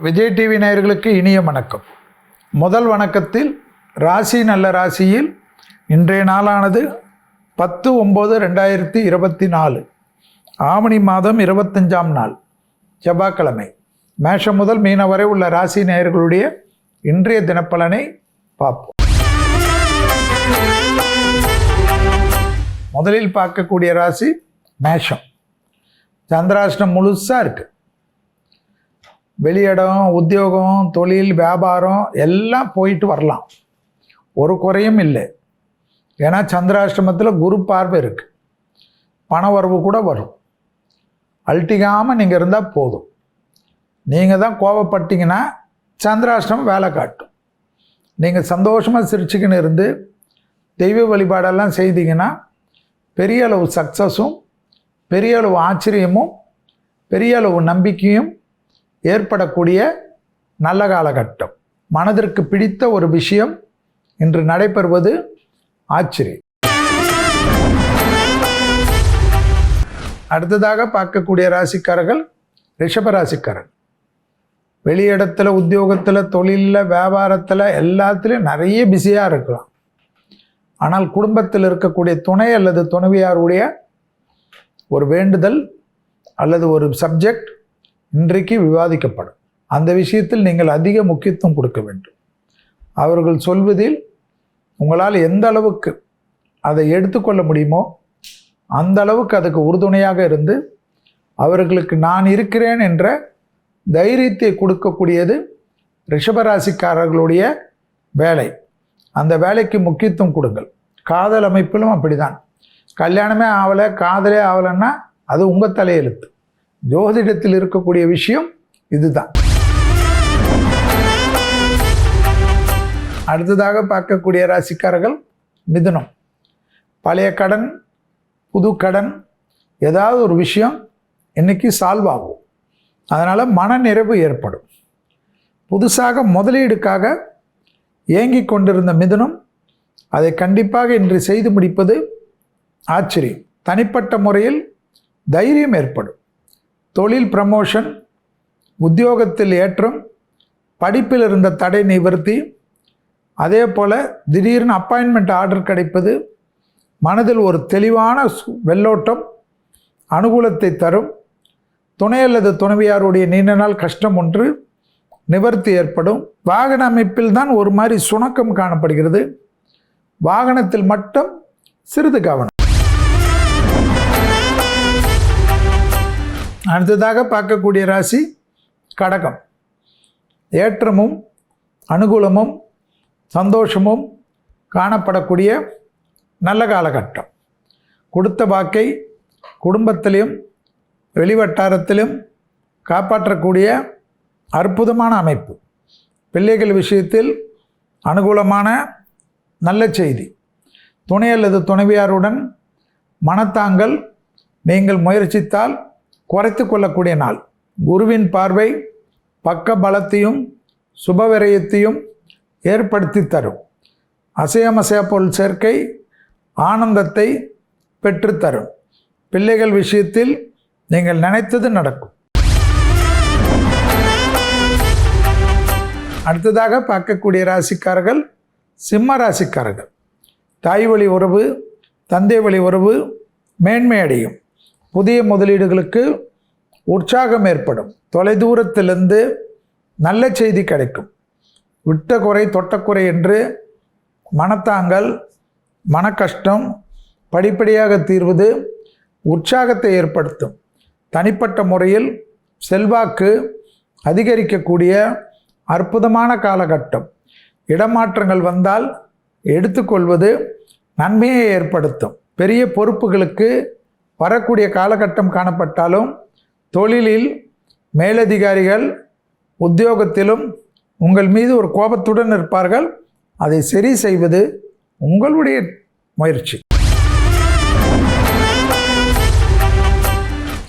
Vijay TV நேயர்களுக்கு இனிய வணக்கம். முதல் வணக்கத்தில் ராசி நல்ல ராசியில் இன்றைய நாளானது 10/9/2024 ஆவணி மாதம் 25ஆம் நாள் செவ்வாய்க்கிழமை. மேஷம் முதல் மீன வரை உள்ள ராசி நேயர்களுடைய இன்றைய தினப்பலனை பார்ப்போம். முதலில் பார்க்கக்கூடிய ராசி மேஷம். சந்திராஷ்டம் முழுசாக இருக்குது. வெளியிடம், உத்தியோகம், தொழில், வியாபாரம் எல்லாம் போயிட்டு வரலாம், ஒரு குறையும் இல்லை. ஏன்னா சந்திராஷ்டமத்தில் குரு பார்வை இருக்குது. பண வரவு கூட வரும். அழட்டிக்காமல் நீங்கள் இருந்தால் போதும். நீங்கள் தான் கோபப்பட்டீங்கன்னா சந்திராஷ்டமம் வேலை காட்டும். நீங்கள் சந்தோஷமாக சிரிச்சுக்கின்னு இருந்து தெய்வ வழிபாடெல்லாம் செய்தீங்கன்னா பெரிய அளவு சக்ஸஸும் பெரிய அளவு ஆச்சரியமும் பெரிய அளவு நம்பிக்கையும் ஏற்படக்கூடிய நல்ல காலகட்டம். மனதிற்கு பிடித்த ஒரு விஷயம் இன்று நடைபெறுவது ஆச்சரியம். அடுத்ததாக பார்க்கக்கூடிய ராசிக்காரர்கள் ரிஷப ராசிக்காரர்கள். வெளியிடத்தில், உத்தியோகத்தில், தொழிலில், வியாபாரத்தில் எல்லாத்துலேயும் நிறைய பிஸியாக இருக்கலாம். ஆனால் குடும்பத்தில் இருக்கக்கூடிய துணை அல்லது துணைவியாருடைய ஒரு வேண்டுதல் அல்லது ஒரு சப்ஜெக்ட் இன்றைக்கு விவாதிக்கப்படும். அந்த விஷயத்தில் நீங்கள் அதிக முக்கியத்துவம் கொடுக்க வேண்டும். அவர்கள் சொல்வதில் உங்களால் எந்த அளவுக்கு அதை எடுத்துக்கொள்ள முடியுமோ அந்த அளவுக்கு அதுக்கு உறுதுணையாக இருந்து அவர்களுக்கு நான் இருக்கிறேன் என்ற தைரியத்தை கொடுக்கக்கூடியது ரிஷபராசிக்காரர்களுடைய வேலை. அந்த வேலைக்கு முக்கியத்துவம் கொடுங்கள். காதல் அமைப்பிலும் அப்படிதான். கல்யாணமே ஆகலை, காதலே ஆகலைன்னா அது உங்கள் தலையெழுத்து. ஜோதிடத்தில் இருக்கக்கூடிய விஷயம் இதுதான். அடுத்ததாக பார்க்கக்கூடிய ராசிக்காரர்கள் மிதுனம். பழைய கடன், புது கடன், ஏதாவது ஒரு விஷயம் இன்னைக்கு சால்வ் ஆகும். அதனால் மன நிறைவு ஏற்படும். புதுசாக முதலீடுக்காக ஏங்கி கொண்டிருந்த மிதுனம் அதை கண்டிப்பாக இன்று செய்து முடிப்பது ஆச்சரியம். தனிப்பட்ட முறையில் தைரியம் ஏற்படும். தொழில் ப்ரமோஷன், உத்தியோகத்தில் ஏற்றம், படிப்பில் இருந்த தடை நிவர்த்தி, அதே போல் திடீர்னு அப்பாயின்மெண்ட் ஆர்டர் கிடைப்பது, மனதில் ஒரு தெளிவான வெள்ளோட்டம் அனுகூலத்தை தரும். துணை அல்லது துணைவியாருடைய நீண்ட நாள் கஷ்டம் ஒன்று நிவர்த்தி ஏற்படும். வாகன அமைப்பில் தான் ஒரு மாதிரி சுணக்கம் காணப்படுகிறது. வாகனத்தில் மட்டும் சிறிது கவனம். அடுத்ததாக பார்க்கக்கூடிய ராசி கடகம். ஏற்றமும் அனுகூலமும் சந்தோஷமும் காணப்படக்கூடிய நல்ல காலகட்டம். கொடுத்த வாக்கை குடும்பத்திலும் வெளிவட்டாரத்திலும் காப்பாற்றக்கூடிய அற்புதமான அமைப்பு. பிள்ளைகள் விஷயத்தில் அனுகூலமான நல்ல செய்தி. துணை அல்லது துணைவியாருடன் மனத்தாங்கள் நீங்கள் முயற்சித்தால் குறைத்து கொள்ளக்கூடிய நாள். குருவின் பார்வை பக்க பலத்தையும் சுபவிரயத்தையும் ஏற்படுத்தி தரும். அசையமசைய பொருள் சேர்க்கை ஆனந்தத்தை பெற்றுத்தரும். பிள்ளைகள் விஷயத்தில் நீங்கள் நினைத்தது நடக்கும். அடுத்ததாக பார்க்கக்கூடிய ராசிக்காரர்கள் சிம்ம ராசிக்காரர்கள். தாய் வழி உறவு, தந்தை வழி உறவு மேன்மை அடையும். புதிய முதலீடுகளுக்கு உற்சாகம் ஏற்படும். தொலைதூரத்திலிருந்து நல்ல செய்தி கிடைக்கும். விட்ட குறை தொட்டக்குறை என்று மனத்தாங்கள், மன கஷ்டம் படிப்படியாக தீர்வது உற்சாகத்தை ஏற்படுத்தும். தனிப்பட்ட முறையில் செல்வாக்கு அதிகரிக்கக்கூடிய அற்புதமான காலகட்டம். இடமாற்றங்கள் வந்தால் எடுத்துக்கொள்வது நன்மையை ஏற்படுத்தும். பெரிய பொறுப்புகளுக்கு வரக்கூடிய காலகட்டம் காணப்பட்டாலும் தொழிலில் மேலதிகாரிகள், உத்தியோகத்திலும் உங்கள் மீது ஒரு கோபத்துடன் இருப்பார்கள். அதை சரி செய்வது உங்களுடைய முயற்சி.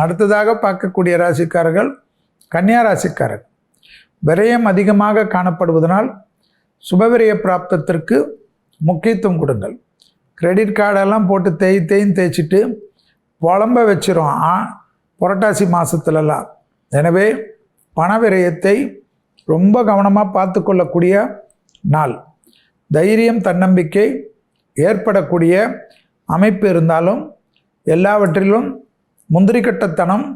அடுத்ததாக பார்க்கக்கூடிய ராசிக்காரர்கள் கன்னியா ராசிக்காரர்கள். விரயம் அதிகமாக காணப்படுவதனால் சுபவிரய பிராப்தத்திற்கு முக்கியத்துவம் கொடுங்கள். கிரெடிட் கார்டெல்லாம் போட்டு தேய்ச்சிட்டு புலம்ப வச்சிரும் புரட்டாசி மாதத்துலலாம். எனவே பண விரயத்தை ரொம்ப கவனமாக பார்த்து கொள்ளக்கூடிய நாள். தைரியம் தன்னம்பிக்கை ஏற்படக்கூடிய அமைப்பு இருந்தாலும் எல்லாவற்றிலும் முந்திரிக்கட்டத்தனம்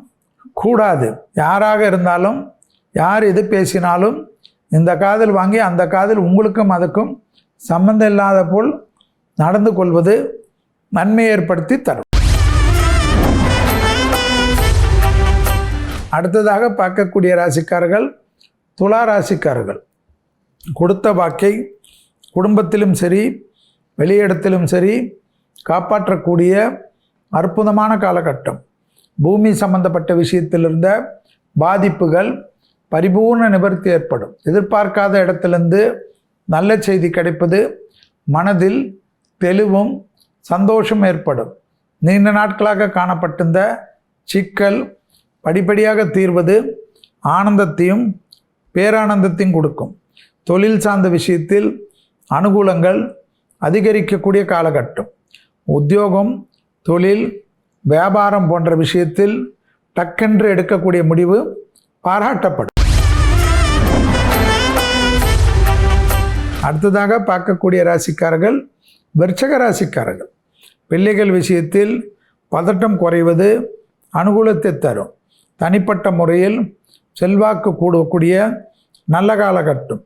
கூடாது. யாராக இருந்தாலும் யார் எது பேசினாலும் இந்த காதில் வாங்கி அந்த காதில் உங்களுக்கும் அதுக்கும் சம்பந்தம் இல்லாத போல் நடந்து கொள்வது நன்மை ஏற்படுத்தி தரும். அடுத்ததாக பார்க்கக்கூடிய ராசிக்காரர்கள் துலா ராசிக்காரர்கள். கொடுத்த வாக்கை குடும்பத்திலும் சரி வெளியிடத்திலும் சரி காப்பாற்றக்கூடிய அற்புதமான காலகட்டம். பூமி சம்பந்தப்பட்ட விஷயத்தில் இருந்த பாதிப்புகள் பரிபூர்ண நிவர்த்தி ஏற்படும். எதிர்பார்க்காத இடத்திலிருந்து நல்ல செய்தி கிடைப்பது, மனதில் தெளிவும் சந்தோஷம் ஏற்படும். நீண்ட நாட்களாக காணப்பட்டிருந்த சிக்கல் படிப்படியாக தீர்வது ஆனந்தத்தையும் பேரானந்தத்தையும் கொடுக்கும். தொழில் சார்ந்த விஷயத்தில் அனுகூலங்கள் அதிகரிக்கக்கூடிய காலகட்டம். உத்தியோகம், தொழில், வியாபாரம் போன்ற விஷயத்தில் டக்கென்று எடுக்கக்கூடிய முடிவு பாராட்டப்படும். அடுத்ததாக பார்க்கக்கூடிய ராசிக்காரர்கள் விருச்சிக ராசிக்காரர்கள். பிள்ளைகள் விஷயத்தில் பதட்டம் குறைவது அனுகூலத்தை தரும். தனிப்பட்ட முறையில் செல்வாக்கு கூடக்கூடிய நல்ல காலகட்டம்.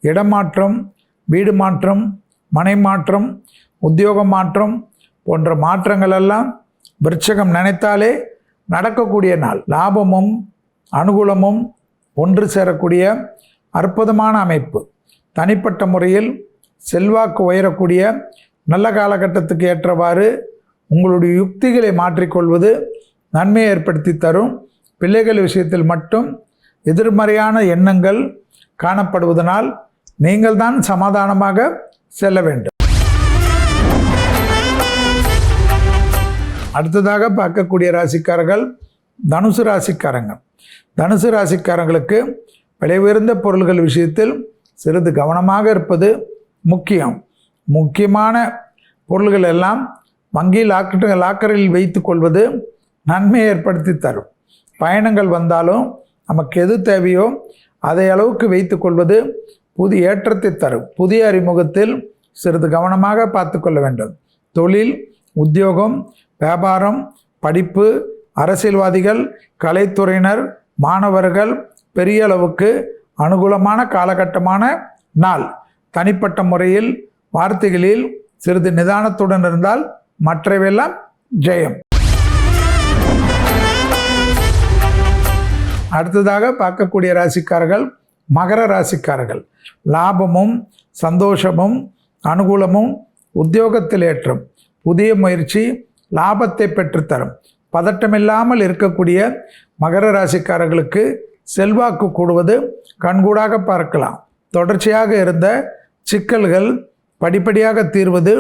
இடமாற்றம், வீடு மாற்றம், மனை மாற்றம், உத்தியோக மாற்றம் போன்ற மாற்றங்கள் எல்லாம் விருச்சிகம் நினைத்தாலே நடக்கக்கூடிய நாள். லாபமும் அனுகூலமும் ஒன்று சேரக்கூடிய அற்புதமான அமைப்பு. தனிப்பட்ட முறையில் செல்வாக்கு உயரக்கூடிய நல்ல காலகட்டத்துக்கு ஏற்றவாறு உங்களுடைய யுக்திகளை மாற்றிக்கொள்வது நன்மையை ஏற்படுத்தி தரும். பிள்ளைகள் விஷயத்தில் மட்டும் எதிர்மறையான எண்ணங்கள் காணப்படுவதனால் நீங்கள் தான் சமாதானமாக செல்ல வேண்டும். அடுத்ததாக பார்க்கக்கூடிய ராசிக்காரர்கள் தனுசு ராசிக்காரங்க. தனுசு ராசிக்காரங்களுக்கு விலை உயர்ந்த பொருள்கள் விஷயத்தில் சிறிது கவனமாக இருப்பது முக்கியம். முக்கியமான பொருள்கள் எல்லாம் வங்கி லாக்கரில் வைத்து கொள்வது நன்மையை ஏற்படுத்தி தரும். பயணங்கள் வந்தாலும் நமக்கு எது தேவையோ அதை அளவுக்கு வைத்து கொள்வது புதிய ஏற்றத்தை தரும். புதிய அறிமுகத்தில் சிறிது கவனமாக பார்த்து கொள்ள வேண்டும். தொழில், உத்தியோகம், வியாபாரம், படிப்பு, அரசியல்வாதிகள், கலைத்துறையினர், மாணவர்கள் பெரிய அளவுக்கு அனுகூலமான காலகட்டமான நாள். தனிப்பட்ட முறையில் வார்த்தைகளில் சிறிது நிதானத்துடன் இருந்தால் மற்றவையெல்லாம் ஜெயம். அடுத்ததாக பார்க்கக்கூடிய ராசிக்காரர்கள் மகர ராசிக்காரர்கள். லாபமும் சந்தோஷமும் அனுகூலமும் உத்தியோகத்தில் ஏற்றம். புதிய முயற்சி லாபத்தை பெற்றுத்தரும். பதட்டமில்லாமல் இருக்கக்கூடிய மகர ராசிக்காரர்களுக்கு செல்வாக்கு கூடுவது கண்கூடாக பார்க்கலாம். தொடர்ச்சியாக இருந்த சிக்கல்கள் படிப்படியாக தீர்வது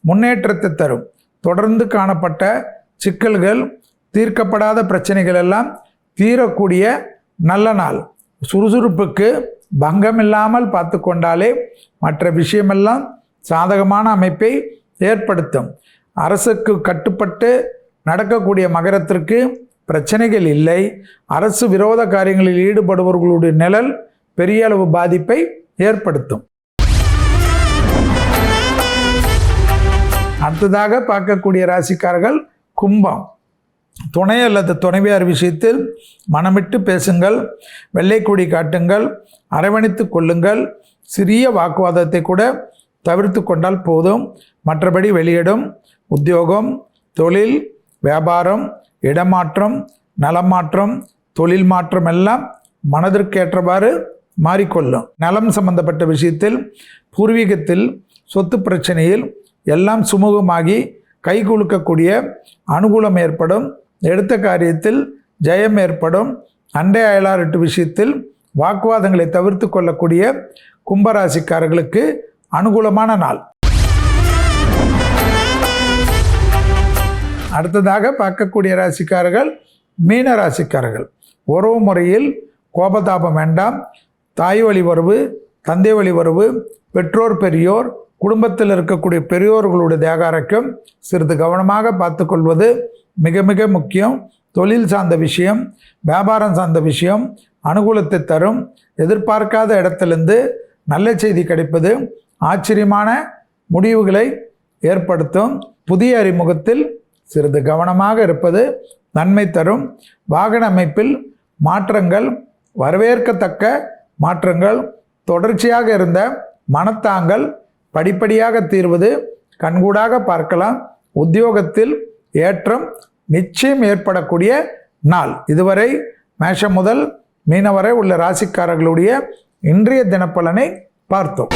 முன்னேற்றத்தை தரும். தொடர்ந்து காணப்பட்ட சிக்கல்கள், தீர்க்கப்படாத பிரச்சனைகள் எல்லாம் தீரக்கூடிய நல்ல நாள். சுறுசுறுப்புக்கு பங்கம் இல்லாமல் பார்த்து கொண்டாலே மற்ற விஷயமெல்லாம் சாதகமான அமைப்பை ஏற்படுத்தும். அரசுக்கு கட்டுப்பட்டு நடக்கக்கூடிய மகரத்திற்கு பிரச்சனைகள் இல்லை. அரசு விரோத காரியங்களில் ஈடுபடுபவர்களுடைய நிழல் பெரிய அளவு பாதிப்பை ஏற்படுத்தும். அடுத்ததாக பார்க்கக்கூடிய ராசிக்காரர்கள் கும்பம். துணை அல்லது துணைவியார் விஷயத்தில் மனமிட்டு பேசுங்கள், வெள்ளைக்கொடி காட்டுங்கள், அரவணைத்து கொள்ளுங்கள். சிறிய வாக்குவாதத்தை கூட தவிர்த்து கொண்டால் போதும். மற்றபடி வெளியிடும் உத்தியோகம், தொழில், வியாபாரம், இடமாற்றம், நலமாற்றம், தொழில் மாற்றம் எல்லாம் மனதிற்கேற்றவாறு மாறிக்கொள்ளும். நலம் சம்பந்தப்பட்ட விஷயத்தில் பூர்வீகத்தில் சொத்து பிரச்சனையில் எல்லாம் சுமூகமாகி கை குலுக்கக்கூடிய அனுகூலம் ஏற்படும். எடுத்த காரியத்தில் ஜெயம் ஏற்படும். அண்டை அயலாரிட்டு விஷயத்தில் வாக்குவாதங்களை தவிர்த்து கொள்ளக்கூடிய கும்பராசிக்காரர்களுக்கு அனுகூலமான நாள். அடுத்ததாக பார்க்கக்கூடிய ராசிக்காரர்கள் மீன ராசிக்காரர்கள். உறவு முறையில் கோபதாபம் வேண்டாம். தாய் வழி உறவு, தந்தை வழி உறவு, பெற்றோர் பெரியோர், குடும்பத்தில் இருக்கக்கூடிய பெரியோர்களுடைய தேகாரக்கம் சிறிது கவனமாக பார்த்து கொள்வது மிக மிக முக்கியம். தொழில் சார்ந்த விஷயம், வியாபாரம் சார்ந்த விஷயம், அனுகூலத்தை தரும். எதிர்பார்க்காத இடத்திலிருந்து நல்ல செய்தி கிடைப்பது ஆச்சரியமான முடிவுகளை ஏற்படுத்தும். புதிய அறிமுகத்தில் சிறிது கவனமாக இருப்பது நன்மை தரும். வாகன அமைப்பில் மாற்றங்கள், வரவேற்கத்தக்க மாற்றங்கள், தொடர்ச்சியாக இருந்த மனத்தாங்கள் படிப்படியாக தீர்வது கண்கூடாக பார்க்கலாம். உத்தியோகத்தில் ஏற்றம் நிச்சயம் ஏற்படக்கூடிய நாள். இதுவரை மேஷம் முதல் மீனம் வரை உள்ள ராசிக்காரர்களுடைய இன்றைய தினப்பலனை பார்த்தோம்.